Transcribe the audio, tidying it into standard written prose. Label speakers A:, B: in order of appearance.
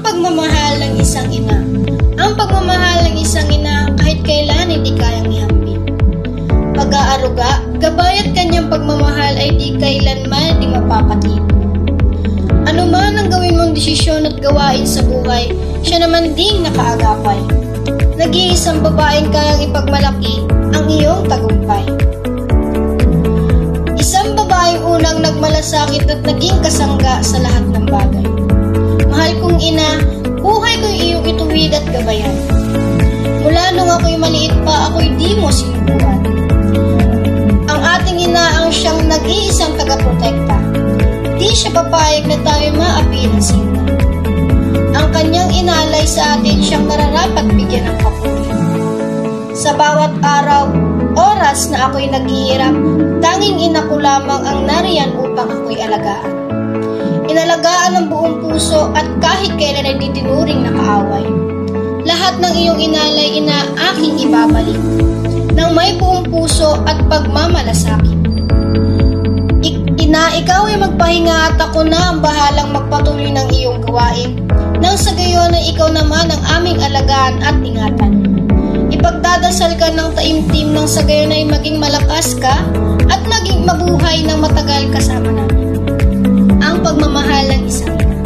A: Pagmamahal ng isang ina. Ang pagmamahal ng isang ina kahit kailan hindi kayang ihambing. Pag-aaruga, gabay at kanyang pagmamahal ay di kailanman di mapapatid. Ano man ang gawin mong desisyon at gawain sa buhay, siya naman ding nakaagapay. Nag-iisang babaeng kayang ipagmalaki ang iyong tagumpay. Isang babaeng unang nagmalasakit at naging kasangga sa lahat ng bagay. Mahal kong ina, buhay ko'y iyong ituwid at gabayan. Mula nung ako'y maliit pa, ako'y di mo sinubukan. Ang ating ina ang siyang nag-iisang tagaprotekta. Di siya papayag na tayo maapi ng sinta. Ang kanyang inalay sa atin siyang nararapat bigyan ng papuri. Sa bawat araw, oras na ako'y naghihirap, tanging ina ko lamang ang nariyan upang ako'y alagaan. Inalagaan ng buong puso at kahit kailan ay ditinuring na kaaway. Lahat ng iyong inalay, ina, aking ibabalik, nang may buong puso at pagmamalasakit. Ina, ikaw ay magpahinga at ako na ang bahalang magpatuloy ng iyong gawain, nang sa gayon ay ikaw naman ang aming alagaan at ingatan. Ipagdadasal ka ng taimtim nang sa gayon ay maging malakas ka at maging mabuhay ng matagal kasama namin. Ang pagmamahal ng isang ina.